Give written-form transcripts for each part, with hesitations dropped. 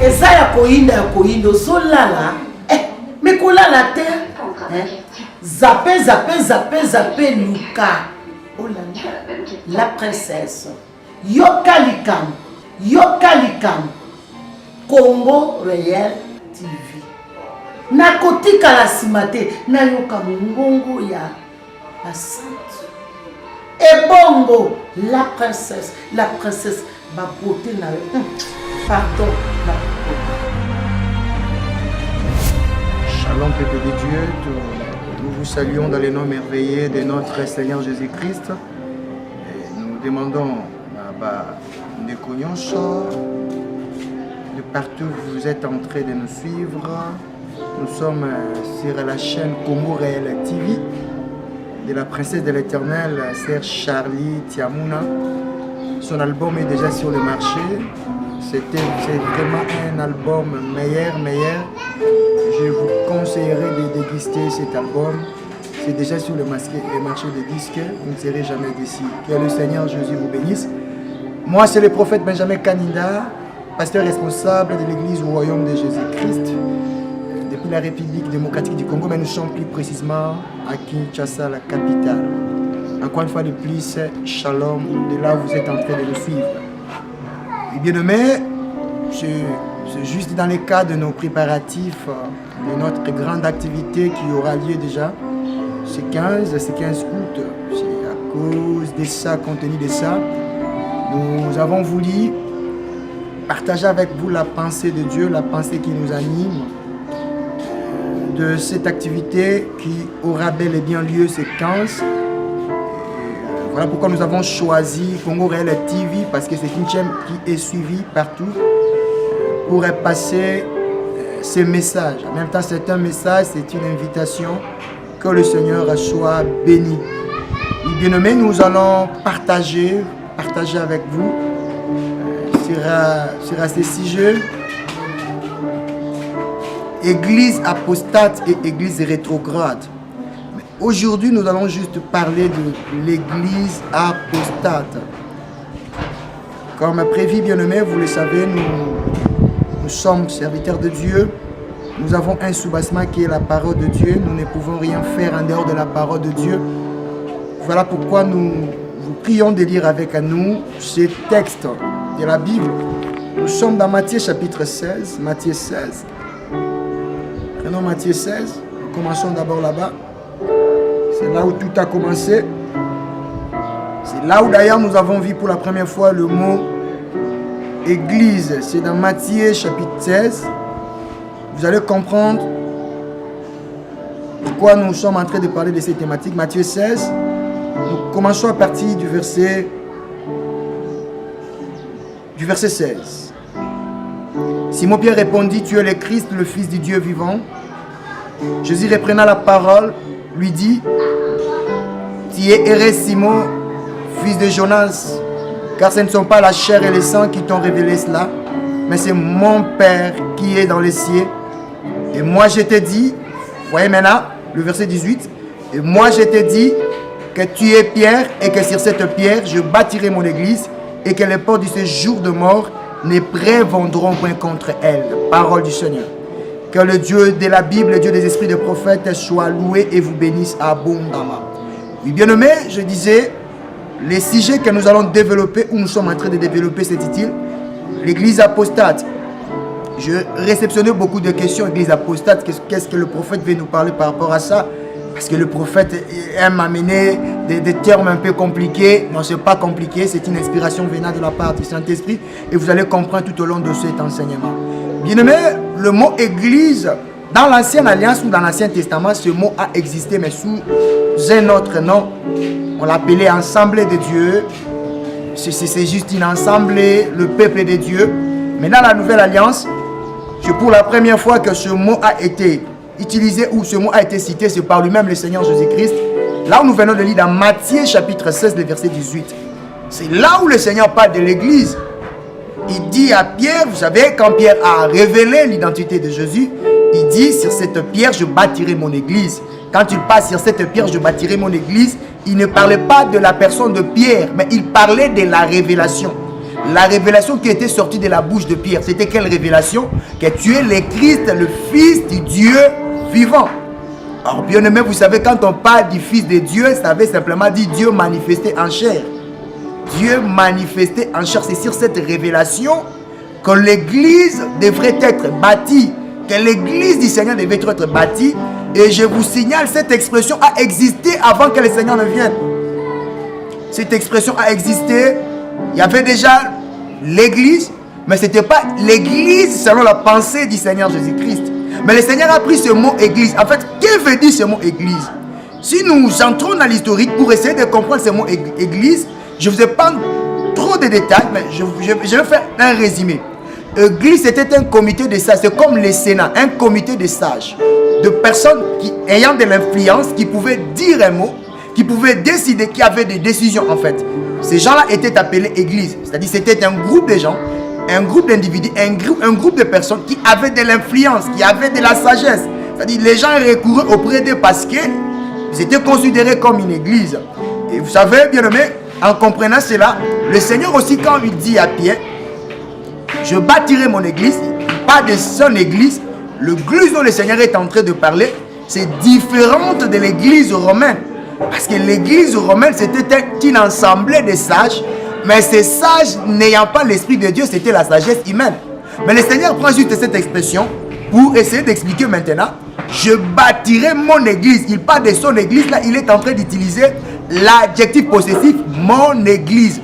eza ya koyinda ozolala me kolala te zape luka olanda la princesse yoka likambo Congo Réel TV nakotikala nsima te nayoka mongongo ya basante ebongo la princesse babote na pardon Shalom peuple de Dieu, nous vous saluons dans les noms merveilleux de notre Seigneur Jésus-Christ. Nous demandons à Ndekonyonso, de partout où vous êtes en train de nous suivre. Nous sommes sur la chaîne Congo Réel TV de la princesse de l'éternel, Sœur Charlie Tiamuna. Son album est déjà sur le marché. C'est vraiment un album meilleur. Je vous conseillerais de déguster cet album. C'est déjà sur le marché des disques. Vous ne serez jamais déçus. Que le Seigneur Jésus vous bénisse. Moi, c'est le prophète Benjamin Kaninda, pasteur responsable de l'église au royaume de Jésus-Christ, depuis la République démocratique du Congo, mais nous sommes plus précisément à Kinshasa, la capitale. Encore une fois de plus, shalom, de là où vous êtes en train de le suivre. Et bien aimé, c'est juste dans le cadre de nos préparatifs, de notre grande activité qui aura lieu déjà. C'est 15 août, c'est à cause de ça, compte tenu de ça, nous avons voulu partager avec vous la pensée de Dieu, la pensée qui nous anime, de cette activité qui aura bel et bien lieu ce 15. Voilà pourquoi nous avons choisi Congo Réel TV, parce que c'est une chaîne qui est suivie partout pour passer ces messages. En même temps, c'est un message, c'est une invitation, que le Seigneur soit béni. Et bien aimé, nous allons partager avec vous sur ces sujets. Église apostate et église rétrograde. Aujourd'hui, nous allons juste parler de l'église apostate. Comme prévu, bien-aimé, vous le savez, nous sommes serviteurs de Dieu. Nous avons un soubassement qui est la parole de Dieu. Nous ne pouvons rien faire en dehors de la parole de Dieu. Voilà pourquoi nous vous prions de lire avec nous ces textes de la Bible. Nous sommes dans Matthieu chapitre 16. Matthieu 16. Prenons Matthieu 16. Nous commençons d'abord là-bas. C'est là où tout a commencé. C'est là où d'ailleurs nous avons vu pour la première fois le mot église. C'est dans Matthieu chapitre 16. Vous allez comprendre pourquoi nous sommes en train de parler de cette thématique. Matthieu 16. Nous commençons à partir du verset 16. Simon-Pierre répondit: Tu es le Christ, le Fils du Dieu vivant. Jésus reprenant la parole, lui dit: Tu es erré, Simon, fils de Jonas, car ce ne sont pas la chair et le sang qui t'ont révélé cela, mais c'est mon Père qui est dans les cieux. Et moi je te dis, voyez maintenant le verset 18, et moi je te dis que tu es Pierre, et que sur cette pierre je bâtirai mon église, et que les portes de ce jour de mort ne prévendront point contre elle. Parole du Seigneur. Que le Dieu de la Bible, le Dieu des esprits de prophètes, soit loué et vous bénisse abondamment. Oui, bien aimé, je disais, les sujets que nous allons développer, ou nous sommes en train de développer, c'est dit-il, l'église apostate. Je réceptionnais beaucoup de questions, église apostate, qu'est-ce que le prophète veut nous parler par rapport à ça? Parce que le prophète aime amener des termes un peu compliqués. Non, ce n'est pas compliqué, c'est une inspiration venant de la part du Saint-Esprit. Et vous allez comprendre tout au long de cet enseignement. Bien aimé, le mot église, dans l'Ancienne Alliance ou dans l'Ancien Testament, ce mot a existé, mais sous un autre nom. On l'appelait assemblée de Dieu. C'est juste une assemblée, le peuple de Dieu. Mais dans la Nouvelle Alliance, c'est pour la première fois que ce mot a été utilisé ou ce mot a été cité, c'est par lui-même le Seigneur Jésus-Christ. Là où nous venons de lire dans Matthieu chapitre 16, le verset 18. C'est là où le Seigneur parle de l'église. Il dit à Pierre, vous savez, quand Pierre a révélé l'identité de Jésus, il dit, sur cette pierre, je bâtirai mon église. Quand il passe sur cette pierre, je bâtirai mon église, il ne parlait pas de la personne de Pierre, mais il parlait de la révélation. la révélation qui était sortie de la bouche de Pierre, c'était quelle révélation? Que tu es le Christ, le Fils du Dieu vivant. Alors bien aimé, vous savez, quand on parle du Fils de Dieu, ça veut simplement dire Dieu manifesté en chair. Dieu manifesté en chair, c'est sur cette révélation que l'église devrait être bâtie, que l'église du Seigneur devait être bâtie. Et je vous signale, cette expression a existé avant que le Seigneur ne vienne. Cette expression a existé. Il y avait déjà l'église, mais ce n'était pas l'église selon la pensée du Seigneur Jésus-Christ. Mais le Seigneur a pris ce mot église. En fait, qu'est-ce que veut dire ce mot église? Si nous entrons dans l'historique pour essayer de comprendre ce mot église, je ne vous ai pas trop de détails, mais je vais faire un résumé. Église, c'était un comité de sages, c'est comme le Sénat, un comité de sages, de personnes ayant de l'influence, qui pouvaient dire un mot, qui pouvaient décider, qui avaient des décisions en fait. Ces gens-là étaient appelés église, c'est-à-dire c'était un groupe de gens, un groupe d'individus, un groupe de personnes qui avaient de l'influence, qui avaient de la sagesse. C'est-à-dire les gens recouraient auprès d'eux parce qu'ils étaient considérés comme une église. Et vous savez, bien aimé, en comprenant cela, le Seigneur aussi, quand il dit à Pierre, je bâtirai mon église, pas de son église, l'église dont le Seigneur est en train de parler, c'est différente de l'église romaine. Parce que l'église romaine, c'était une assemblée de sages, mais ces sages n'ayant pas l'esprit de Dieu, c'était la sagesse humaine. Mais le Seigneur prend juste cette expression pour essayer d'expliquer maintenant, je bâtirai mon église. Il parle de son église, là, il est en train d'utiliser l'adjectif possessif, mon église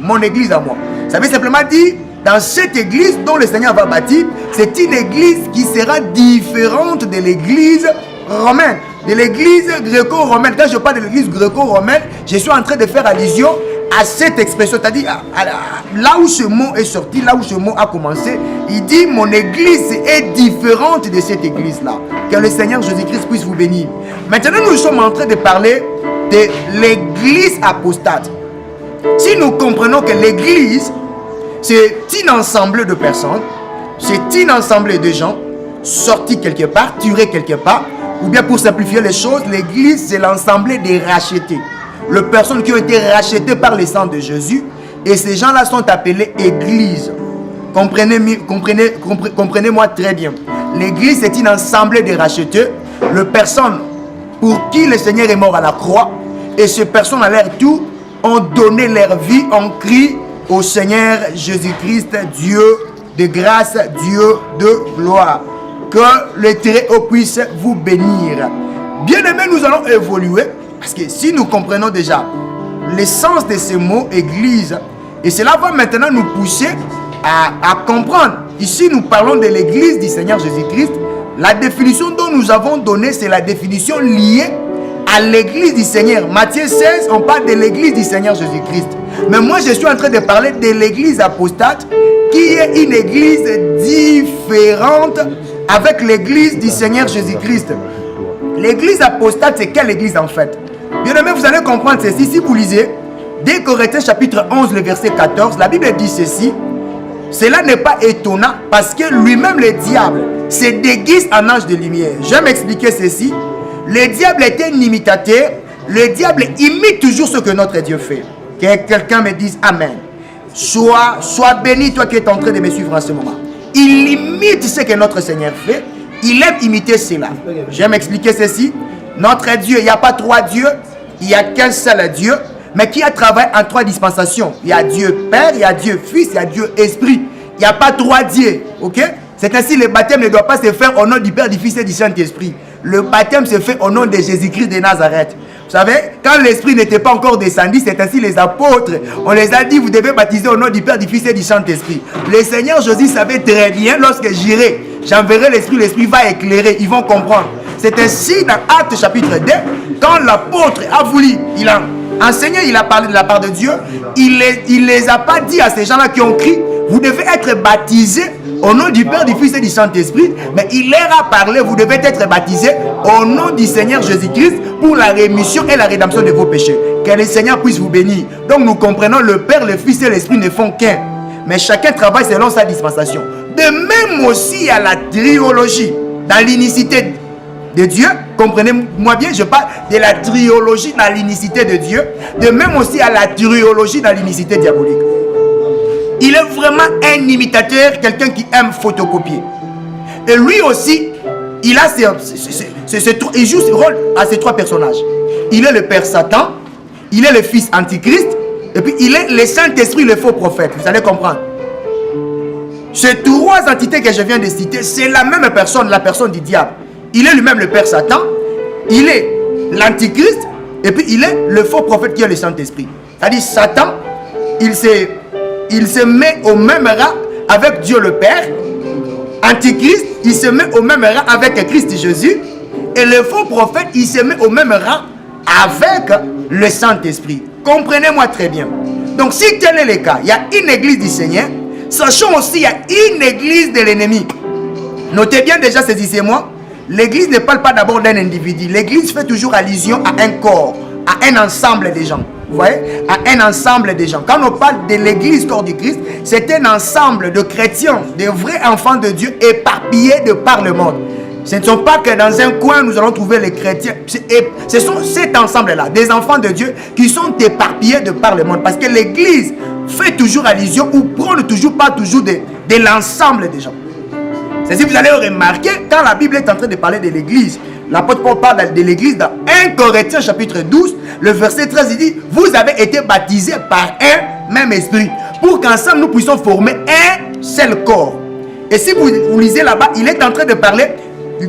à moi. Ça veut simplement dire, dans cette église dont le Seigneur va bâtir, c'est une église qui sera différente de l'église romaine, de l'église gréco-romaine. Quand je parle de l'église gréco-romaine, je suis en train de faire allusion à cette expression, c'est-à-dire là où ce mot est sorti, là où ce mot a commencé, il dit mon église est différente de cette église-là. Que le Seigneur Jésus-Christ puisse vous bénir. Maintenant, nous sommes en train de parler de l'église apostate. Si nous comprenons que l'église, c'est un ensemble de personnes, c'est un ensemble de gens sortis quelque part, tués quelque part, ou bien pour simplifier les choses, l'église c'est l'ensemble des rachetés. Les personnes qui ont été rachetées par le sang de Jésus, et ces gens-là sont appelés église. Comprenez-moi très bien. L'église c'est une ensemble des rachetés, les personnes pour qui le Seigneur est mort à la croix, et ces personnes à leur tour ont donné leur vie, ont crié au Seigneur Jésus-Christ, Dieu de grâce, Dieu de gloire. Que le Très-Haut puisse vous bénir. Bien aimé, nous allons évoluer, parce que si nous comprenons déjà l'essence de ce mot église, et cela va maintenant nous pousser à comprendre. Ici, nous parlons de l'église du Seigneur Jésus-Christ. La définition dont nous avons donnée, c'est la définition liée à l'église du Seigneur. Matthieu 16, on parle de l'église du Seigneur Jésus-Christ. Mais moi, je suis en train de parler de l'église apostate, qui est une église différente avec l'église du Seigneur Jésus-Christ. L'église apostate, c'est quelle église en fait? Bien aimé, vous allez comprendre ceci. Si vous lisez 2 Corinthiens chapitre 11, le verset 14, la Bible dit ceci. Cela n'est pas étonnant parce que lui-même, le diable, se déguise en ange de lumière. Je vais m'expliquer ceci. Le diable est un imitateur. Le diable imite toujours ce que notre Dieu fait. Que quelqu'un me dise Amen. Sois béni, toi qui es en train de me suivre en ce moment. Il imite ce que notre Seigneur fait. Il aime imiter cela. Je vais m'expliquer ceci. Notre Dieu, il n'y a pas trois dieux. Il n'y a qu'un seul Dieu. Mais qui a travaillé en trois dispensations. Il y a Dieu Père, il y a Dieu Fils, il y a Dieu Esprit. Il n'y a pas trois dieux. Ok? C'est ainsi le baptême ne doit pas se faire au nom du Père, du Fils et du Saint-Esprit. Le baptême se fait au nom de Jésus-Christ de Nazareth. Vous savez, quand l'Esprit n'était pas encore descendu, c'est ainsi les apôtres, on les a dit, vous devez baptiser au nom du Père, du Fils et du Saint-Esprit. Le Seigneur Jésus savait très bien, lorsque j'irai, j'enverrai l'Esprit, l'Esprit va éclairer, ils vont comprendre. C'est ainsi dans Actes chapitre 2, quand l'apôtre a voulu, il a enseigné, il a parlé de la part de Dieu, il les a pas dit à ces gens-là qui ont crié, vous devez être baptisés au nom du Père, du Fils et du Saint-Esprit, mais il leur a parlé, vous devez être baptisés au nom du Seigneur Jésus-Christ pour la rémission et la rédemption de vos péchés. Que le Seigneur puisse vous bénir. Donc nous comprenons, le Père, le Fils et l'Esprit ne font qu'un, mais chacun travaille selon sa dispensation. De même aussi à la triologie, dans l'unicité de Dieu, comprenez-moi bien, je parle de la triologie dans l'unicité de Dieu, de même aussi à la triologie dans l'unicité diabolique. Il est vraiment un imitateur, quelqu'un qui aime photocopier. Et lui aussi, il a il joue ce rôle à ces trois personnages. Il est le père Satan, il est le fils antichrist, et puis il est le Saint-Esprit, le faux prophète. Vous allez comprendre. Ces trois entités que je viens de citer, c'est la même personne, la personne du diable. Il est lui-même le père Satan, il est l'antichrist, et puis il est le faux prophète qui est le Saint-Esprit. C'est-à-dire Satan, il se met au même rang avec Dieu le Père. Antichrist, il se met au même rang avec Christ Jésus. Et le faux prophète, il se met au même rang avec le Saint-Esprit. Comprenez-moi très bien. Donc si tel est le cas, il y a une église du Seigneur. Sachons aussi qu'il y a une église de l'ennemi. Notez bien déjà, saisissez-moi. L'église ne parle pas d'abord d'un individu. L'église fait toujours allusion à un corps, à un ensemble de gens. Vous voyez? À un ensemble de gens. Quand on parle de l'église corps du Christ, c'est un ensemble de chrétiens, de vrais enfants de Dieu éparpillés de par le monde. Ce ne sont pas que dans un coin nous allons trouver les chrétiens. Ce sont cet ensemble-là, des enfants de Dieu qui sont éparpillés de par le monde. Parce que l'église fait toujours allusion ou prône toujours, pas toujours de l'ensemble des gens. C'est si vous allez remarquer, quand la Bible est en train de parler de l'église, l'apôtre Paul parle de l'église dans 1 Corinthiens chapitre 12, le verset 13, il dit, vous avez été baptisés par un même esprit, pour qu'ensemble nous puissions former un seul corps. Et si vous lisez là-bas, il est en train de parler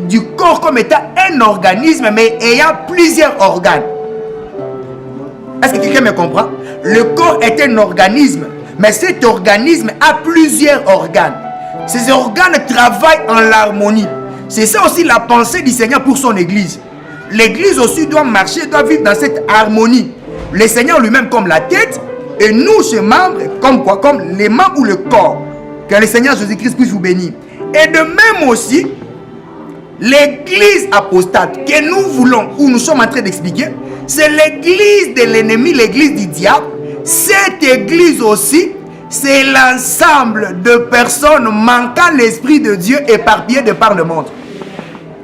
du corps comme étant un organisme, mais ayant plusieurs organes. Est-ce que quelqu'un me comprend? Le corps est un organisme, mais cet organisme a plusieurs organes. Ces organes travaillent en harmonie. C'est ça aussi la pensée du Seigneur pour son église. L'église aussi doit marcher, doit vivre dans cette harmonie. Le Seigneur lui-même comme la tête, et nous, ses membres, comme quoi? Comme les membres ou le corps. Que le Seigneur Jésus-Christ puisse vous bénir. Et de même aussi, l'église apostate que nous voulons, ou nous sommes en train d'expliquer, c'est l'église de l'ennemi, l'église du diable. Cette église aussi, c'est l'ensemble de personnes manquant l'Esprit de Dieu éparpillées de par le monde.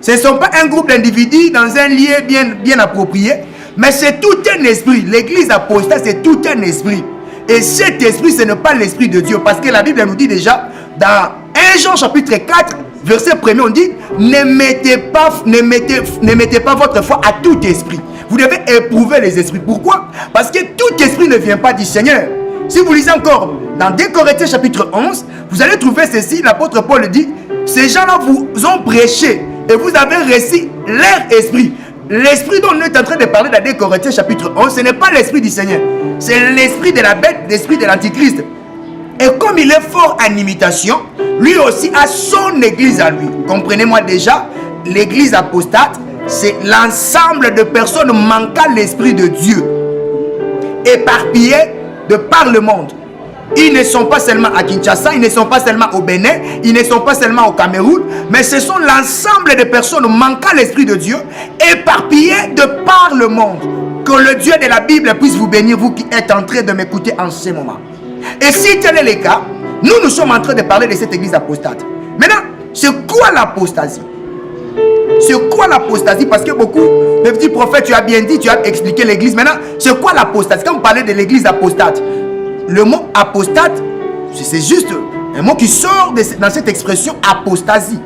Ce ne sont pas un groupe d'individus dans un lieu bien approprié, mais c'est tout un esprit. L'église apostate, c'est tout un esprit. Et cet esprit, ce n'est pas l'Esprit de Dieu. Parce que la Bible nous dit déjà, dans 1 Jean chapitre 4, verset 1er, on dit, ne mettez pas votre foi à tout esprit. Vous devez éprouver les esprits. Pourquoi? Parce que tout esprit ne vient pas du Seigneur. Si vous lisez encore dans 2 Corinthiens chapitre 11, vous allez trouver ceci, l'apôtre Paul dit, ces gens-là vous ont prêché et vous avez reçu leur esprit. L'esprit dont on est en train de parler dans 2 Corinthiens chapitre 11, ce n'est pas l'esprit du Seigneur. C'est l'esprit de la bête, l'esprit de l'antichrist. Et comme il est fort en imitation, lui aussi a son église à lui. Comprenez-moi déjà, l'église apostate, c'est l'ensemble de personnes manquant l'esprit de Dieu, éparpillées de par le monde. Ils ne sont pas seulement à Kinshasa, ils ne sont pas seulement au Bénin, ils ne sont pas seulement au Cameroun, mais ce sont l'ensemble de personnes manquant l'Esprit de Dieu, éparpillées de par le monde. Que le Dieu de la Bible puisse vous bénir, vous qui êtes en train de m'écouter en ce moment. Et si tel est le cas, nous sommes en train de parler de cette église apostate. Maintenant, c'est quoi l'apostasie? C'est quoi l'apostasie? Parce que beaucoup me disent, prophète, tu as bien dit, tu as expliqué l'église. Maintenant, c'est quoi l'apostasie? Quand vous parlez de l'église apostate, le mot apostate, c'est juste un mot qui sort dans cette expression apostasie.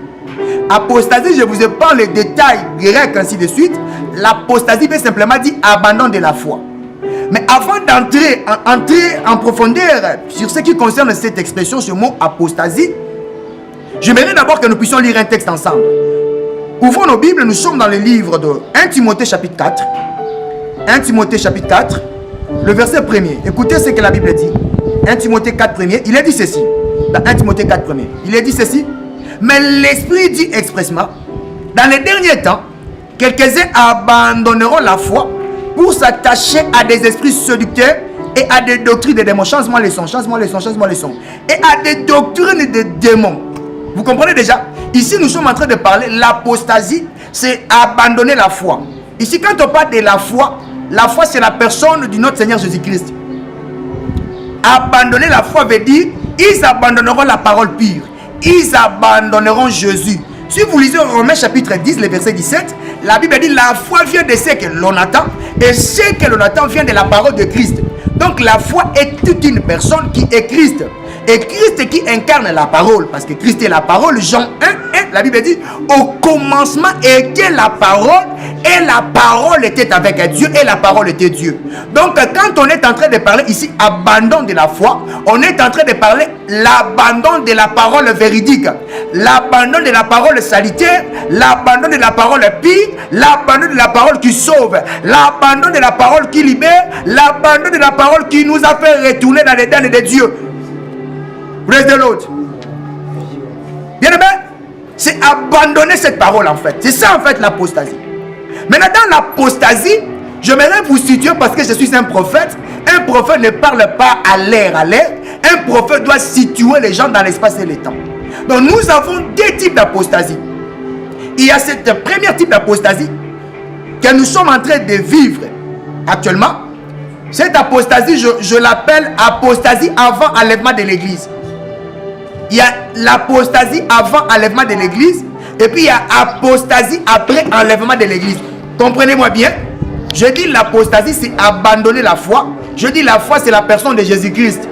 Apostasie, je vous ai parlé les détails grecs ainsi de suite. L'apostasie veut simplement dire abandon de la foi. Mais avant d'entrer en profondeur sur ce qui concerne cette expression, ce mot apostasie, j'aimerais d'abord que nous puissions lire un texte ensemble. Ouvrons nos Bibles, nous sommes dans le livre de 1 Timothée chapitre 4. 1 Timothée chapitre 4, le verset 1er. Écoutez ce que la Bible dit. 1 Timothée 4 1er, il est dit ceci. Dans 1 Timothée 4 1er, il est dit ceci. Mais l'Esprit dit expressément, dans les derniers temps, quelques-uns abandonneront la foi pour s'attacher à des esprits séducteurs et à des doctrines de démons. Change-moi les sons, change-moi les sons, change-moi les sons. Et à des doctrines de démons. Vous comprenez déjà? Ici, nous sommes en train de parler, l'apostasie, c'est abandonner la foi. Ici, quand on parle de la foi, c'est la personne de notre Seigneur Jésus-Christ. Abandonner la foi veut dire, ils abandonneront la parole pure. Ils abandonneront Jésus. Si vous lisez Romains chapitre 10, le verset 17, la Bible dit, la foi vient de ce que l'on attend, et ce que l'on attend vient de la parole de Christ. Donc la foi est toute une personne qui est Christ. Et Christ qui incarne la parole, parce que Christ est la parole, Jean 1, 1, la Bible dit, au commencement était la parole, et la parole était avec Dieu, et la parole était Dieu. Donc quand on est en train de parler ici, abandon de la foi, on est en train de parler l'abandon de la parole véridique, l'abandon de la parole salutaire, l'abandon de la parole pire, l'abandon de la parole qui sauve, l'abandon de la parole qui libère, l'abandon de la parole qui nous a fait retourner dans les dents de Dieu. Praise the Lord. Bien aimé, c'est abandonner cette parole en fait. C'est ça en fait l'apostasie. Maintenant dans l'apostasie, j'aimerais vous situer parce que je suis un prophète. Un prophète ne parle pas à l'air. Un prophète doit situer les gens dans l'espace et le temps. Donc nous avons deux types d'apostasie. Il y a cette première type d'apostasie que nous sommes en train de vivre actuellement. Cette apostasie, je l'appelle apostasie avant enlèvement de l'église. Il y a l'apostasie avant enlèvement de l'église et puis il y a apostasie après enlèvement de l'église. Comprenez-moi bien. Je dis l'apostasie, c'est abandonner la foi. Je dis la foi, c'est la personne de Jésus-Christ.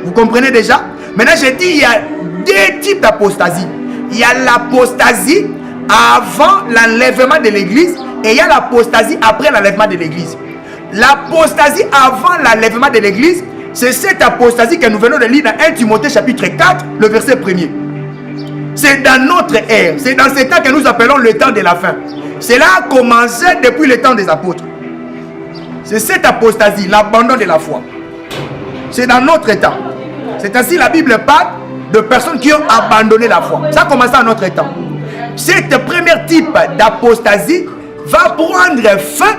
Vous comprenez déjà? Maintenant, je dis il y a deux types d'apostasie. Il y a l'apostasie avant l'enlèvement de l'église et il y a l'apostasie après l'enlèvement de l'église. L'apostasie avant l'enlèvement de l'église, c'est cette apostasie que nous venons de lire dans 1 Timothée chapitre 4, le verset 1er. C'est dans notre ère, c'est dans ce temps que nous appelons le temps de la fin. Cela a commencé depuis le temps des apôtres. C'est cette apostasie, l'abandon de la foi. C'est dans notre temps. C'est ainsi la Bible parle de personnes qui ont abandonné la foi. Ça a commencé à notre temps. Cette première type d'apostasie va prendre fin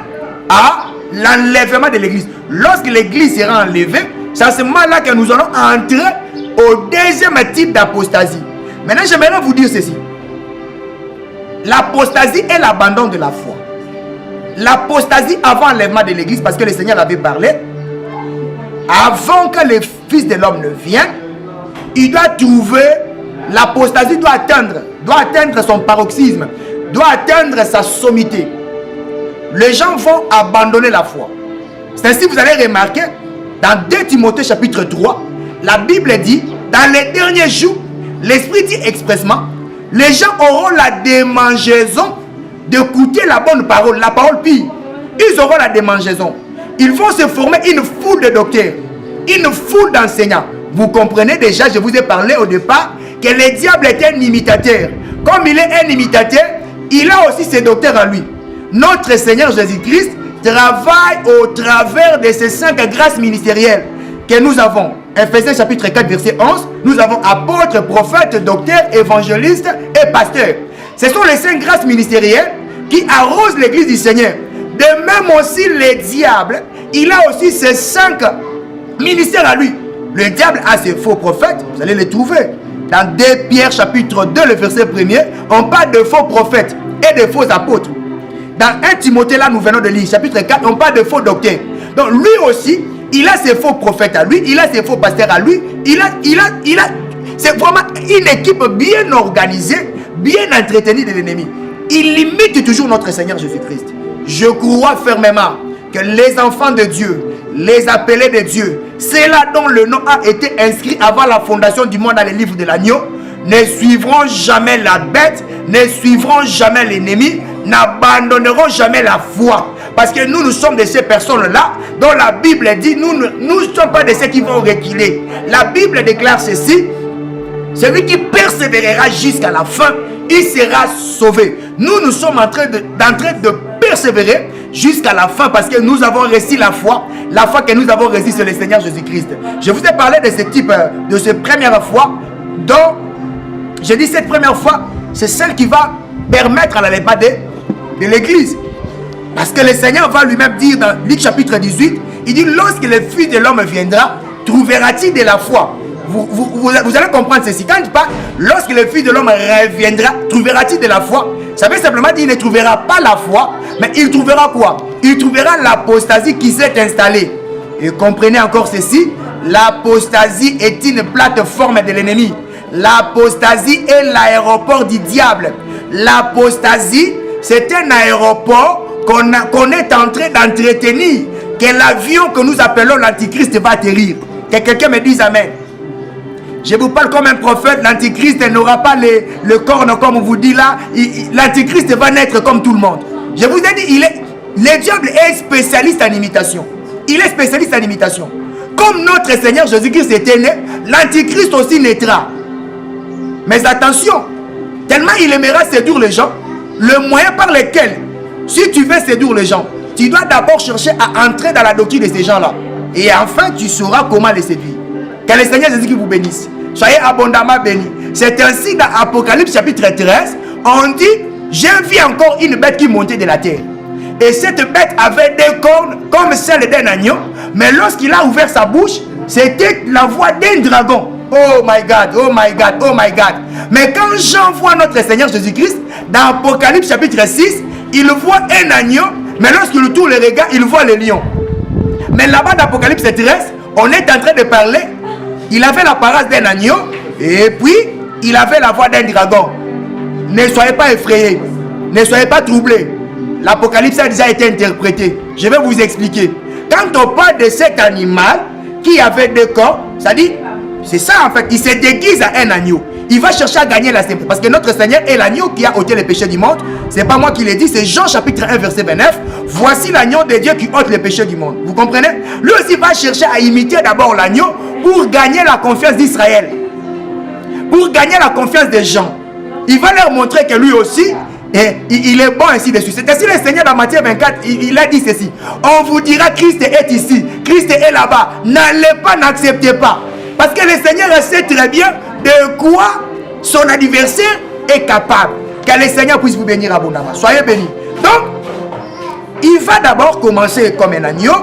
à l'enlèvement de l'église. Lorsque l'église sera enlevée, c'est à ce moment-là que nous allons entrer au deuxième type d'apostasie. Maintenant, j'aimerais vous dire ceci. L'apostasie est l'abandon de la foi. L'apostasie avant l'enlèvement de l'église, parce que le Seigneur l'avait parlé, avant que le Fils de l'homme ne vienne, il doit trouver, l'apostasie doit atteindre son paroxysme, doit atteindre sa sommité. Les gens vont abandonner la foi. C'est ainsi que vous allez remarquer, dans 2 Timothée chapitre 3, la Bible dit, dans les derniers jours, l'Esprit dit expressement, les gens auront la démangeaison d'écouter la bonne parole, la parole pire. Ils auront la démangeaison. Ils vont se former une foule de docteurs, une foule d'enseignants. Vous comprenez déjà, je vous ai parlé au départ, que le diable est un imitateur. Comme il est un imitateur, il a aussi ses docteurs à lui. Notre Seigneur Jésus-Christ travaille au travers de ces 5 grâces ministérielles que nous avons. Ephésiens chapitre 4 verset 11, nous avons apôtres, prophètes, docteurs, évangélistes et pasteurs. Ce sont les 5 grâces ministérielles qui arrosent l'église du Seigneur. De même aussi le diable, il a aussi ses 5 ministères à lui. Le diable a ses faux prophètes, vous allez les trouver. Dans 2 Pierre chapitre 2, le verset 1er, on parle de faux prophètes et de faux apôtres. Dans 1 Timothée, là nous venons de lire, chapitre 4, on parle de faux docteurs. Donc lui aussi, il a ses faux prophètes à lui, il a ses faux pasteurs à lui, c'est vraiment une équipe bien organisée, bien entretenue de l'ennemi. Il limite toujours notre Seigneur Jésus-Christ. Je crois fermement que les enfants de Dieu, les appelés de Dieu, ceux-là dont le nom a été inscrit avant la fondation du monde dans le livre de l'agneau, ne suivront jamais la bête, ne suivront jamais l'ennemi, n'abandonneront jamais la foi. Parce que nous sommes de ces personnes-là dont la Bible dit, nous ne sommes pas de ceux qui vont reculer. La Bible déclare ceci, celui qui persévérera jusqu'à la fin, il sera sauvé. Nous sommes en train de persévérer jusqu'à la fin parce que nous avons reçu la foi que nous avons reçue sur le Seigneur Jésus-Christ. Je vous ai parlé de ce type, de cette première foi, dont je dis cette première foi, c'est celle qui va permettre à l'enlèvement de l'église. Parce que le Seigneur va lui-même dire dans Luc chapitre 18, il dit, lorsque le Fils de l'homme viendra, trouvera-t-il de la foi? Vous allez comprendre ceci. Quand il parle, lorsque le Fils de l'homme reviendra, trouvera-t-il de la foi? Ça veut simplement dire qu'il ne trouvera pas la foi, mais il trouvera quoi? Il trouvera l'apostasie qui s'est installée. Et comprenez encore ceci, l'apostasie est une plateforme de l'ennemi. L'apostasie est l'aéroport du diable. L'apostasie, c'est un aéroport qu'on est en train d'entretenir, que l'avion que nous appelons l'Antichrist va atterrir. Que quelqu'un me dise Amen. Je vous parle comme un prophète. L'antichrist n'aura pas le corne comme on vous dit là. L'antichrist va naître comme tout le monde. Je vous ai dit, le diable est spécialiste en imitation. Il est spécialiste en imitation. Comme notre Seigneur Jésus-Christ était né, l'antichrist aussi naîtra. Mais attention, tellement il aimera séduire les gens, le moyen par lequel, si tu veux séduire les gens, tu dois d'abord chercher à entrer dans la doctrine de ces gens-là. Et enfin, tu sauras comment les séduire. Que le Seigneur Jésus-Christ vous bénisse. Soyez abondamment bénis. C'est ainsi dans Apocalypse chapitre 13, on dit, j'ai vu encore une bête qui montait de la terre. Et cette bête avait des cornes comme celle d'un agneau. Mais lorsqu'il a ouvert sa bouche, c'était la voix d'un dragon. Oh my God, oh my God, oh my God. Mais quand Jean voit notre Seigneur Jésus-Christ, dans Apocalypse chapitre 6, il voit un agneau. Mais lorsqu'il tourne le regard, il voit le lion. Mais là-bas dans Apocalypse 13, on est en train de parler. Il avait l'apparence d'un agneau. Et puis, il avait la voix d'un dragon. Ne soyez pas effrayés. Ne soyez pas troublés. L'Apocalypse a déjà été interprété. Je vais vous expliquer. Quand on parle de cet animal qui avait deux corps, ça dit, c'est ça en fait, il se déguise à un agneau. Il va chercher à gagner la simplicité. Parce que notre Seigneur est l'agneau qui a ôté les péchés du monde. C'est pas moi qui l'ai dit, c'est Jean chapitre 1 verset 29. Voici l'agneau de Dieu qui ôte les péchés du monde. Vous comprenez? Lui aussi va chercher à imiter d'abord l'agneau pour gagner la confiance d'Israël. Pour gagner la confiance des gens. Il va leur montrer que lui aussi, et il est bon ainsi de suite. C'est ainsi le Seigneur dans Matthieu 24, il a dit ceci. On vous dira Christ est ici, Christ est là-bas. N'allez pas, n'acceptez pas. Parce que le Seigneur sait très bien de quoi son adversaire est capable. Que le Seigneur puisse vous bénir abondamment. Soyez bénis. Donc, il va d'abord commencer comme un agneau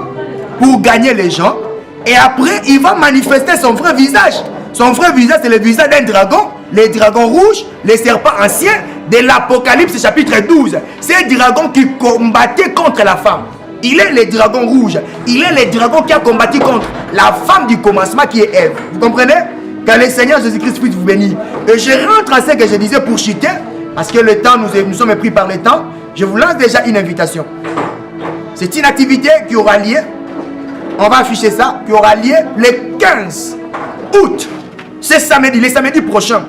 pour gagner les gens. Et après, il va manifester son vrai visage. Son vrai visage, c'est le visage d'un dragon. Les dragons rouges, les serpents anciens de l'Apocalypse chapitre 12. C'est un dragon qui combattait contre la femme. Il est le dragon rouge. Il est le dragon qui a combattu contre la femme du commencement qui est Ève. Vous comprenez? Que le Seigneur Jésus-Christ puisse vous bénir. Et je rentre à ce que je disais pour chuter. Parce que le temps, nous sommes pris par le temps. Je vous lance déjà une invitation. C'est une activité qui aura lieu. On va afficher ça. Qui aura lieu le 15 août. C'est samedi, le samedi prochain.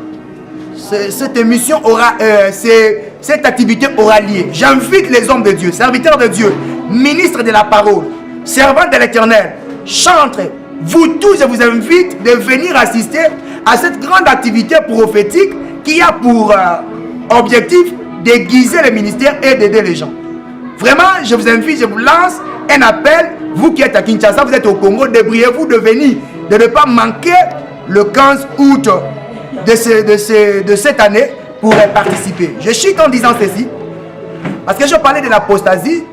Cette émission aura, cette activité aura lieu. J'invite les hommes de Dieu, serviteurs de Dieu, ministres de la parole, servants de l'Éternel, chantres. Vous tous, je vous invite de venir assister à cette grande activité prophétique qui a pour objectif d'aiguiser le ministère et d'aider les gens. Vraiment, je vous invite, je vous lance un appel. Vous qui êtes à Kinshasa, vous êtes au Congo, débrouillez-vous de venir, de ne pas manquer le 15 août de cette année pour participer. Je chute en disant ceci, parce que je parlais de l'apostasie.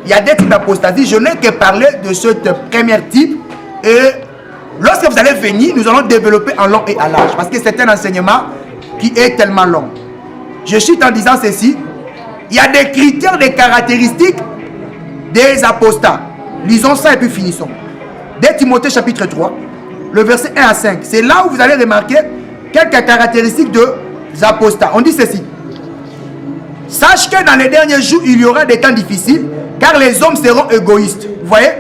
Il y a des types d'apostasie. Je n'ai que parlé de ce premier type. Et lorsque vous allez venir, nous allons développer en long et à large. Parce que c'est un enseignement qui est tellement long. Je chute en disant ceci. Il y a des critères, des caractéristiques des apostats. Lisons ça et puis finissons. 2 Timothée chapitre 3, le verset 1 à 5. C'est là où vous allez remarquer quelques caractéristiques des apostats. On dit ceci. Sache que dans les derniers jours, il y aura des temps difficiles, car les hommes seront égoïstes. Vous voyez?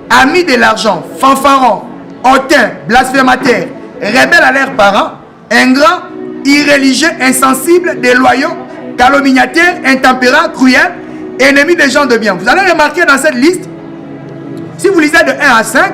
Amis de l'argent, fanfarons, hautains, blasphémateurs, rebelles à leurs parents, ingrats, irréligieux, insensibles, déloyaux, calomniateurs, intempérants, cruels, ennemis des gens de bien. Vous allez remarquer dans cette liste, si vous lisez de 1 à 5,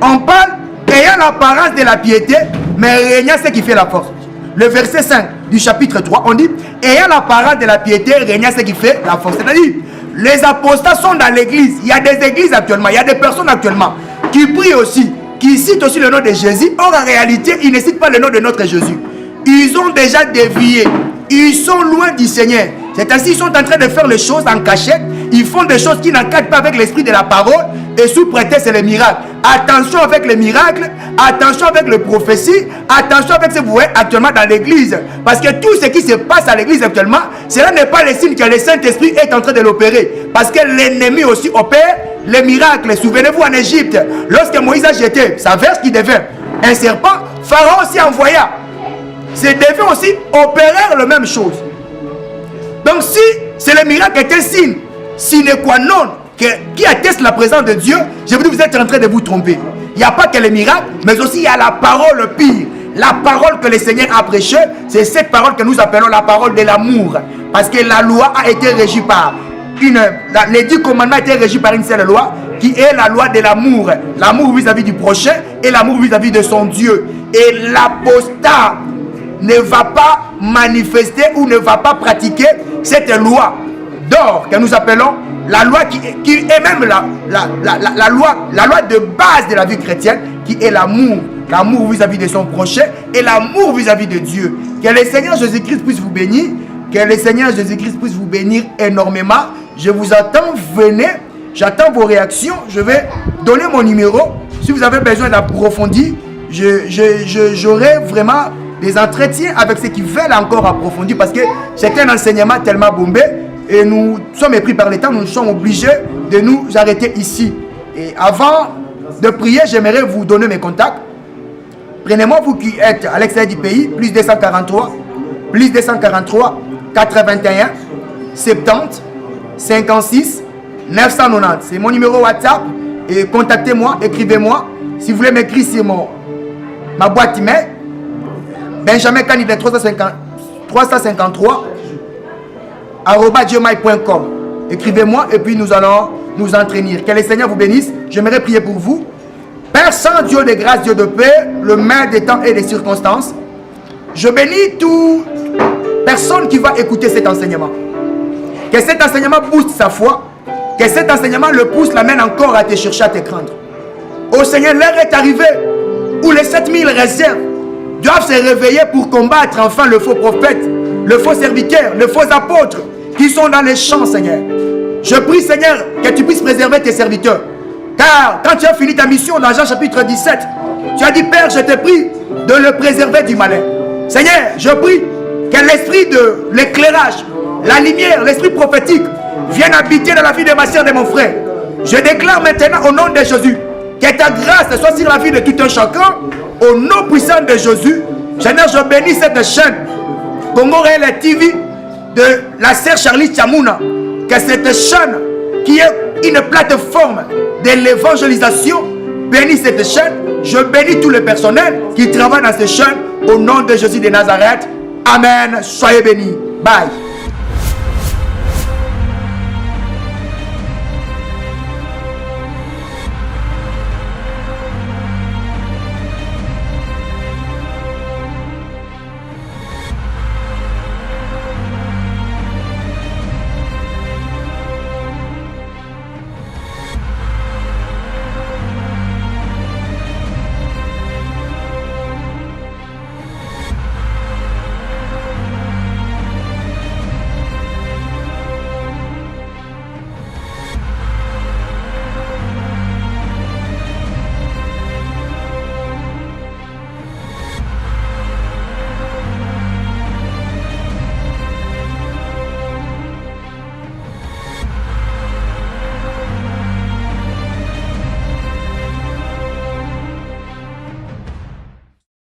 on parle ayant l'apparence de la piété, mais régnant ce qui fait la force. Le verset 5 du chapitre 3, on dit ayant l'apparence de la piété, régnant ce qui fait la force. C'est-à-dire, les apostats sont dans l'église. Il y a des églises actuellement, il y a des personnes actuellement qui prient aussi, qui citent aussi le nom de Jésus. Or, en réalité, ils ne citent pas le nom de notre Jésus. Ils ont déjà dévié. Ils sont loin du Seigneur. C'est ainsi qu'ils sont en train de faire les choses en cachette. Ils font des choses qui n'encadrent pas avec l'esprit de la parole. Et sous prétexte, c'est les miracles. Attention avec les miracles. Attention avec les prophéties. Attention avec ce que vous voyez actuellement dans l'église. Parce que tout ce qui se passe à l'église actuellement, cela n'est pas le signe que le Saint-Esprit est en train de l'opérer. Parce que l'ennemi aussi opère les miracles. Souvenez-vous en Égypte, lorsque Moïse a jeté sa verge qui devint un serpent, Pharaon aussi envoya. C'est devait aussi opérer la même chose. Donc si c'est le miracle est un signe sine qua non qui atteste la présence de Dieu, je vous dis, vous êtes en train de vous tromper. Il n'y a pas que les miracles, mais aussi il y a la parole pire. La parole que le Seigneur a prêchée, c'est cette parole que nous appelons la parole de l'amour. Parce que la loi a été régie par les 10 commandements ont été régis par une seule loi, qui est la loi de l'amour. L'amour vis-à-vis du prochain et l'amour vis-à-vis de son Dieu. Et l'apostat ne va pas manifester ou ne va pas pratiquer cette loi d'or que nous appelons la loi qui est même la loi de base de la vie chrétienne, qui est l'amour. L'amour vis-à-vis de son prochain et l'amour vis-à-vis de Dieu. Que le Seigneur Jésus-Christ puisse vous bénir. Que le Seigneur Jésus-Christ puisse vous bénir énormément. Je vous attends, venez. J'attends vos réactions. Je vais donner mon numéro. Si vous avez besoin d'approfondir, j'aurai vraiment des entretiens avec ceux qui veulent encore approfondir, parce que c'est un enseignement tellement bombé et nous sommes pris par le temps. Nous sommes obligés de nous arrêter ici. Et avant de prier, j'aimerais vous donner mes contacts. Prenez-moi, vous qui êtes à l'extérieur du pays, plus 243 81 70 56 990. C'est mon numéro WhatsApp. Et contactez-moi, écrivez-moi. Si vous voulez m'écrire, c'est ma boîte email. Benjamin Canida 353 @gmail.com. Écrivez-moi et puis nous allons nous entraîner. Que le Seigneur vous bénisse. J'aimerais prier pour vous. Père Saint, Dieu de grâce, Dieu de paix, le maître des temps et des circonstances, je bénis toute personne qui va écouter cet enseignement. Que cet enseignement booste sa foi, que cet enseignement le pousse, l'amène encore à te chercher, à te craindre. Ô Seigneur, l'heure est arrivée où les 7000 réserves doivent se réveiller pour combattre enfin le faux prophète, le faux serviteur, le faux apôtre qui sont dans les champs, Seigneur. Je prie, Seigneur, que tu puisses préserver tes serviteurs. Car quand tu as fini ta mission dans Jean chapitre 17, tu as dit, Père, je te prie de le préserver du malin. Seigneur, je prie que l'esprit de l'éclairage, la lumière, l'esprit prophétique vienne habiter dans la vie de ma soeur et de mon frère. Je déclare maintenant au nom de Jésus que ta grâce soit sur la vie de tout un chacun. Au nom puissant de Jésus, Seigneur, je bénis cette chaîne Congo Réel TV de la sœur Charlie Chamouna. Que cette chaîne qui est une plateforme de l'évangélisation bénisse cette chaîne. Je bénis tout le personnel qui travaille dans cette chaîne au nom de Jésus de Nazareth. Amen. Soyez bénis. Bye.